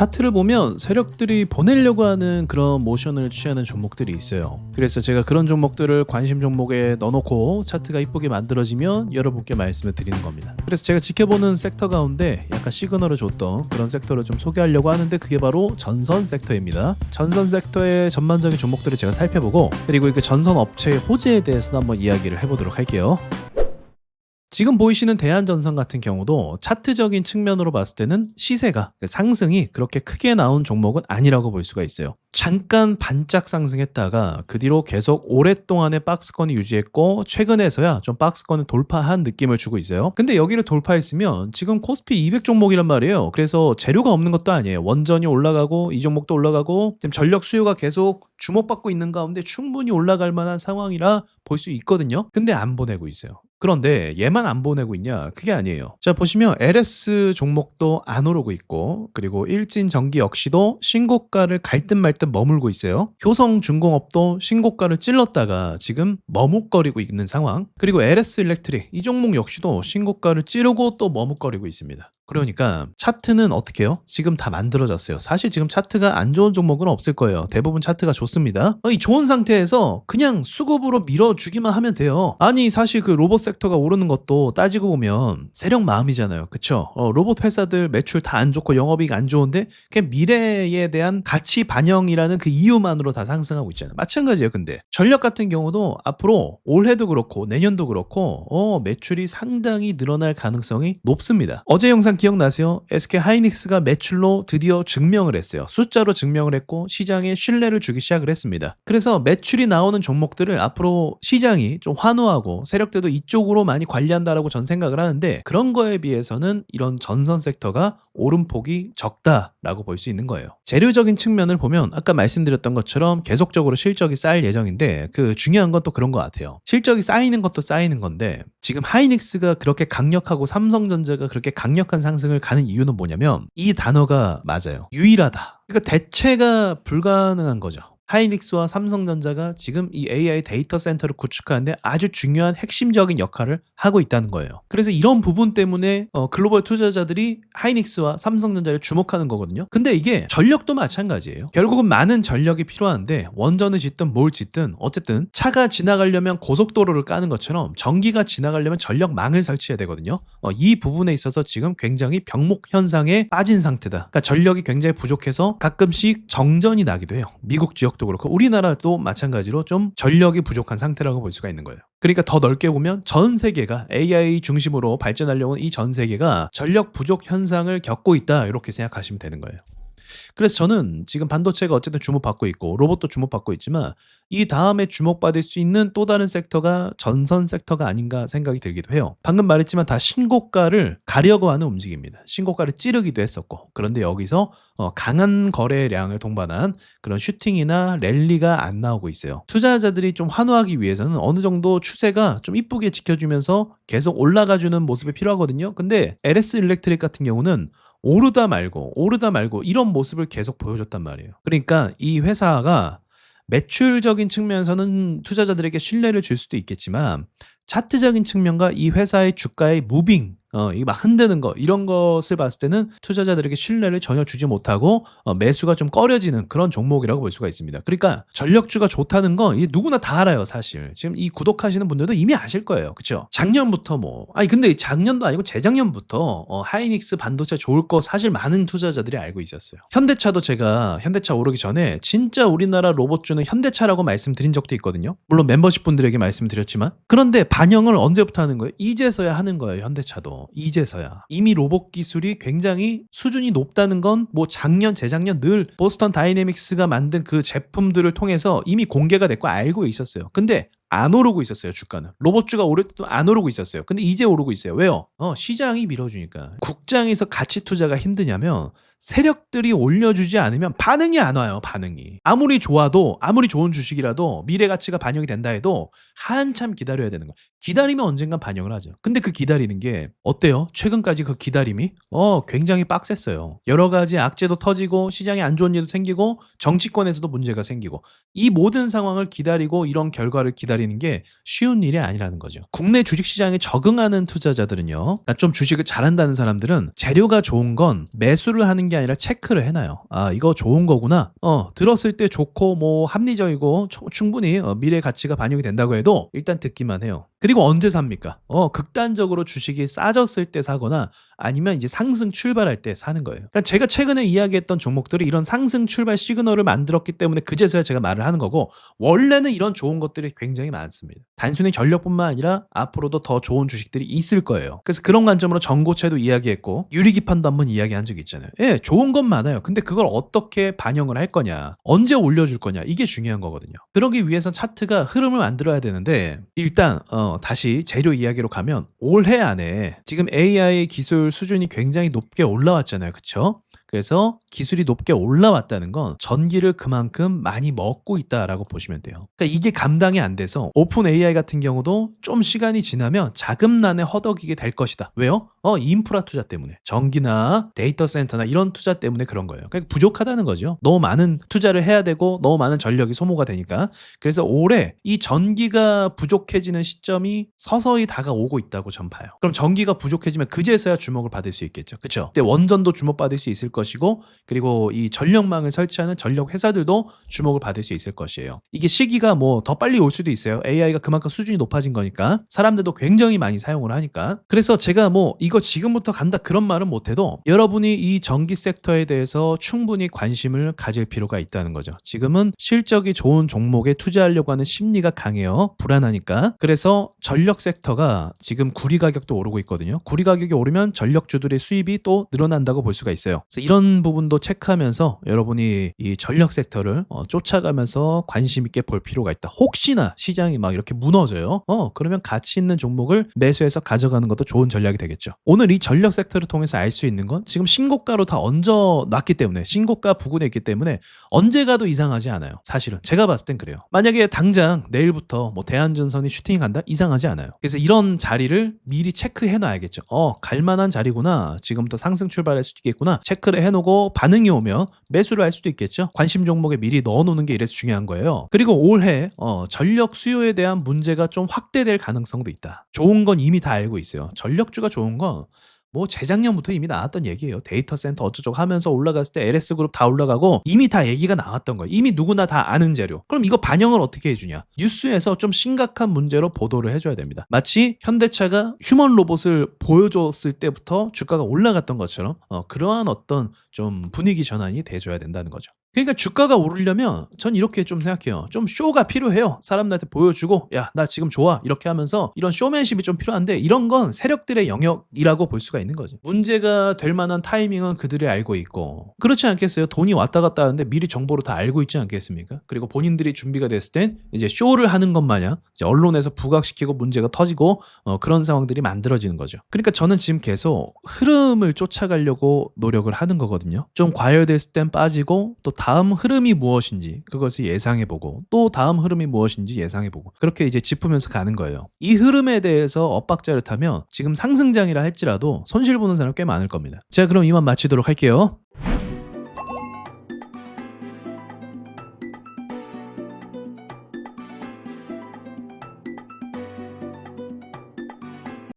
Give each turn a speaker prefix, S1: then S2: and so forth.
S1: 차트를 보면 세력들이 보내려고 하는 그런 모션을 취하는 종목들이 있어요. 그래서 제가 그런 종목들을 관심 종목에 넣어놓고 차트가 이쁘게 만들어지면 여러분께 말씀을 드리는 겁니다. 그래서 제가 지켜보는 섹터 가운데 약간 시그널을 줬던 그런 섹터를 좀 소개하려고 하는데, 그게 바로 전선 섹터입니다. 전선 섹터의 전반적인 종목들을 제가 살펴보고, 그리고 그 전선 업체의 호재에 대해서도 한번 이야기를 해보도록 할게요. 지금 보이시는 대한전선 같은 경우도 차트적인 측면으로 봤을 때는 시세가, 상승이 그렇게 크게 나온 종목은 아니라고 볼 수가 있어요. 잠깐 반짝 상승했다가 그 뒤로 계속 오랫동안의 박스권이 유지했고, 최근에서야 좀 박스권을 돌파한 느낌을 주고 있어요. 근데 여기를 돌파했으면 지금 코스피 200 종목이란 말이에요. 그래서 재료가 없는 것도 아니에요. 원전이 올라가고 이 종목도 올라가고 지금 전력 수요가 계속 주목받고 있는 가운데 충분히 올라갈 만한 상황이라 볼 수 있거든요. 근데 안 보내고 있어요. 그런데 얘만 안 보내고 있냐? 그게 아니에요. 자, 보시면 LS 종목도 안 오르고 있고, 그리고 일진전기 역시도 신고가를 갈 듯 말 듯 머물고 있어요. 효성중공업도 신고가를 찔렀다가 지금 머뭇거리고 있는 상황. 그리고 LS 일렉트릭 이 종목 역시도 신고가를 찌르고 또 머뭇거리고 있습니다. 그러니까 차트는 어떻게 해요? 지금 다 만들어졌어요. 사실 지금 차트가 안 좋은 종목은 없을 거예요. 대부분 차트가 좋습니다. 이 좋은 상태에서 그냥 수급으로 밀어주기만 하면 돼요. 아니, 사실 그 로봇 섹터가 오르는 것도 따지고 보면 세력 마음이잖아요. 그쵸? 로봇 회사들 매출 다 안 좋고 영업이익 안 좋은데 그냥 미래에 대한 가치 반영이라는 그 이유만으로 다 상승하고 있잖아요. 마찬가지예요. 근데 전력 같은 경우도 앞으로 올해도 그렇고 내년도 그렇고 매출이 상당히 늘어날 가능성이 높습니다. 어제 영상 기억나세요? SK 하이닉스가 매출로 드디어 증명을 했어요. 숫자로 증명을 했고 시장에 신뢰를 주기 시작을 했습니다. 그래서 매출이 나오는 종목들을 앞으로 시장이 좀 환호하고 세력들도 이쪽으로 많이 관리한다라고 전 생각을 하는데, 그런 거에 비해서는 이런 전선 섹터가 오름폭이 적다라고 볼 수 있는 거예요. 재료적인 측면을 보면 아까 말씀드렸던 것처럼 계속적으로 실적이 쌓일 예정인데, 그 중요한 건 또 그런 것 같아요. 실적이 쌓이는 것도 쌓이는 건데, 지금 하이닉스가 그렇게 강력하고 삼성전자가 그렇게 강력한 상승을 가는 이유는 뭐냐면 이 단어가 맞아요. 유일하다. 그러니까 대체가 불가능한 거죠. 하이닉스와 삼성전자가 지금 이 AI 데이터 센터를 구축하는데 아주 중요한 핵심적인 역할을 하고 있다는 거예요. 그래서 이런 부분 때문에 글로벌 투자자들이 하이닉스와 삼성전자를 주목하는 거거든요. 근데 이게 전력도 마찬가지예요. 결국은 많은 전력이 필요한데 원전을 짓든 뭘 짓든 어쨌든 차가 지나가려면 고속도로를 까는 것처럼 전기가 지나가려면 전력망을 설치해야 되거든요. 이 부분에 있어서 지금 굉장히 병목 현상에 빠진 상태다. 그러니까 전력이 굉장히 부족해서 가끔씩 정전이 나기도 해요. 미국 지역 그렇고 우리나라도 마찬가지로 좀 전력이 부족한 상태라고 볼 수가 있는 거예요. 그러니까 더 넓게 보면 전 세계가 AI 중심으로 발전하려고 하는 이 전 세계가 전력 부족 현상을 겪고 있다, 이렇게 생각하시면 되는 거예요. 그래서 저는 지금 반도체가 어쨌든 주목받고 있고 로봇도 주목받고 있지만 이 다음에 주목받을 수 있는 또 다른 섹터가 전선 섹터가 아닌가 생각이 들기도 해요. 방금 말했지만 다 신고가를 가려고 하는 움직임입니다. 신고가를 찌르기도 했었고, 그런데 여기서 강한 거래량을 동반한 그런 슈팅이나 랠리가 안 나오고 있어요. 투자자들이 좀 환호하기 위해서는 어느 정도 추세가 좀 이쁘게 지켜주면서 계속 올라가주는 모습이 필요하거든요. 근데 LS 일렉트릭 같은 경우는 오르다 말고 이런 모습을 계속 보여줬단 말이에요. 그러니까 이 회사가 매출적인 측면에서는 투자자들에게 신뢰를 줄 수도 있겠지만 차트적인 측면과 이 회사의 주가의 무빙, 이거 막 흔드는 거, 이런 것을 봤을 때는 투자자들에게 신뢰를 전혀 주지 못하고 매수가 좀 꺼려지는 그런 종목이라고 볼 수가 있습니다. 그러니까 전력주가 좋다는 건 이게 누구나 다 알아요. 사실 지금 이 구독하시는 분들도 이미 아실 거예요. 그렇죠? 작년부터 근데 작년도 아니고 재작년부터 하이닉스 반도체 좋을 거 사실 많은 투자자들이 알고 있었어요. 현대차도 제가 현대차 오르기 전에 진짜 우리나라 로봇주는 현대차라고 말씀드린 적도 있거든요. 물론 멤버십 분들에게 말씀드렸지만, 그런데 반영을 언제부터 하는 거예요? 이제서야 하는 거예요. 현대차도 이제서야. 이미 로봇 기술이 굉장히 수준이 높다는 건 작년 재작년 늘 보스턴 다이내믹스가 만든 그 제품들을 통해서 이미 공개가 됐고 알고 있었어요. 근데 안 오르고 있었어요. 주가는 로봇주가 오를 때도 안 오르고 있었어요. 근데 이제 오르고 있어요. 왜요? 시장이 밀어주니까. 국장에서 가치 투자가 힘드냐면 세력들이 올려주지 않으면 반응이 안 와요. 반응이 아무리 좋아도, 아무리 좋은 주식이라도 미래 가치가 반영이 된다 해도 한참 기다려야 되는 거예요. 기다리면 언젠간 반영을 하죠. 근데 그 기다리는 게 어때요? 최근까지 그 기다림이 굉장히 빡셌어요. 여러 가지 악재도 터지고 시장에 안 좋은 일도 생기고 정치권에서도 문제가 생기고, 이 모든 상황을 기다리고 이런 결과를 기다리는 게 쉬운 일이 아니라는 거죠. 국내 주식시장에 적응하는 투자자들은요, 좀 주식을 잘한다는 사람들은 재료가 좋은 건 매수를 하는 게 아니라 체크를 해놔요. 아, 이거 좋은 거구나. 들었을 때 좋고 뭐 합리적이고 충분히 미래 가치가 반영이 된다고 해도 일단 듣기만 해요. 그리고 언제 삽니까? 극단적으로 주식이 싸졌을 때 사거나 아니면 이제 상승 출발할 때 사는 거예요. 그러니까 제가 최근에 이야기했던 종목들이 이런 상승 출발 시그널을 만들었기 때문에 그제서야 제가 말을 하는 거고, 원래는 이런 좋은 것들이 굉장히 많습니다. 단순히 전력뿐만 아니라 앞으로도 더 좋은 주식들이 있을 거예요. 그래서 그런 관점으로 전고체도 이야기했고 유리기판도 한번 이야기한 적이 있잖아요. 예, 좋은 건 많아요. 근데 그걸 어떻게 반영을 할 거냐, 언제 올려줄 거냐, 이게 중요한 거거든요. 그러기 위해선 차트가 흐름을 만들어야 되는데, 일단 다시 재료 이야기로 가면 올해 안에 지금 AI 기술 수준이 굉장히 높게 올라왔잖아요. 그쵸? 그래서 기술이 높게 올라왔다는 건 전기를 그만큼 많이 먹고 있다라고 보시면 돼요. 그러니까 이게 감당이 안 돼서 오픈 AI 같은 경우도 좀 시간이 지나면 자금난에 허덕이게 될 것이다. 왜요? 인프라 투자 때문에, 전기나 데이터 센터나 이런 투자 때문에 그런 거예요. 그러니까 부족하다는 거죠. 너무 많은 투자를 해야 되고 너무 많은 전력이 소모가 되니까. 그래서 올해 이 전기가 부족해지는 시점이 서서히 다가오고 있다고 전 봐요. 그럼 전기가 부족해지면 그제서야 주목을 받을 수 있겠죠. 그렇죠? 그때 원전도 주목받을 수 있을 것이고, 그리고 이 전력망을 설치하는 전력 회사들도 주목을 받을 수 있을 것이에요. 이게 시기가 뭐 더 빨리 올 수도 있어요. AI가 그만큼 수준이 높아진 거니까, 사람들도 굉장히 많이 사용을 하니까. 그래서 제가 뭐 이거 지금부터 간다 그런 말은 못해도 여러분이 이 전기 섹터에 대해서 충분히 관심을 가질 필요가 있다는 거죠. 지금은 실적이 좋은 종목에 투자하려고 하는 심리가 강해요. 불안하니까. 그래서 전력 섹터가 지금 구리 가격도 오르고 있거든요. 구리 가격이 오르면 전력주들의 수입이 또 늘어난다고 볼 수가 있어요. 그래서 이런 부분도 체크하면서 여러분이 이 전력 섹터를 쫓아가면서 관심 있게 볼 필요가 있다. 혹시나 시장이 막 이렇게 무너져요. 그러면 가치 있는 종목을 매수해서 가져가는 것도 좋은 전략이 되겠죠. 오늘 이 전력 섹터를 통해서 알 수 있는 건 지금 신고가로 다 얹어놨기 때문에, 신고가 부근에 있기 때문에 언제 가도 이상하지 않아요. 사실은 제가 봤을 땐 그래요. 만약에 당장 내일부터 뭐 대한전선이 슈팅 간다? 이상하지 않아요. 그래서 이런 자리를 미리 체크해 놔야겠죠. 갈만한 자리구나, 지금부터 상승 출발할 수도 있겠구나, 체크를 해놓고 반응이 오면 매수를 할 수도 있겠죠. 관심 종목에 미리 넣어놓는 게 이래서 중요한 거예요. 그리고 올해 전력 수요에 대한 문제가 좀 확대될 가능성도 있다. 좋은 건 이미 다 알고 있어요. 전력주가 좋은 건 뭐 재작년부터 이미 나왔던 얘기예요. 데이터 센터 어쩌고 하면서 올라갔을 때 LS 그룹 다 올라가고 이미 다 얘기가 나왔던 거예요. 이미 누구나 다 아는 재료. 그럼 이거 반영을 어떻게 해주냐? 뉴스에서 좀 심각한 문제로 보도를 해줘야 됩니다. 마치 현대차가 휴먼 로봇을 보여줬을 때부터 주가가 올라갔던 것처럼 그러한 어떤 좀 분위기 전환이 돼줘야 된다는 거죠. 그러니까 주가가 오르려면 전 이렇게 좀 생각해요. 좀 쇼가 필요해요. 사람들한테 보여주고, 야, 나 지금 좋아, 이렇게 하면서 이런 쇼맨십이 좀 필요한데, 이런 건 세력들의 영역이라고 볼 수가 있는 거죠. 문제가 될 만한 타이밍은 그들이 알고 있고, 그렇지 않겠어요? 돈이 왔다 갔다 하는데 미리 정보를 다 알고 있지 않겠습니까? 그리고 본인들이 준비가 됐을 땐 이제 쇼를 하는 것 마냥 이제 언론에서 부각시키고 문제가 터지고 그런 상황들이 만들어지는 거죠. 그러니까 저는 지금 계속 흐름을 쫓아가려고 노력을 하는 거거든요. 좀 과열됐을 땐 빠지고, 또 다음 흐름이 무엇인지 그것을 예상해보고, 또 다음 흐름이 무엇인지 예상해보고, 그렇게 이제 짚으면서 가는 거예요. 이 흐름에 대해서 엇박자를 타면 지금 상승장이라 할지라도 손실보는 사람 꽤 많을 겁니다. 자, 그럼 이만 마치도록 할게요.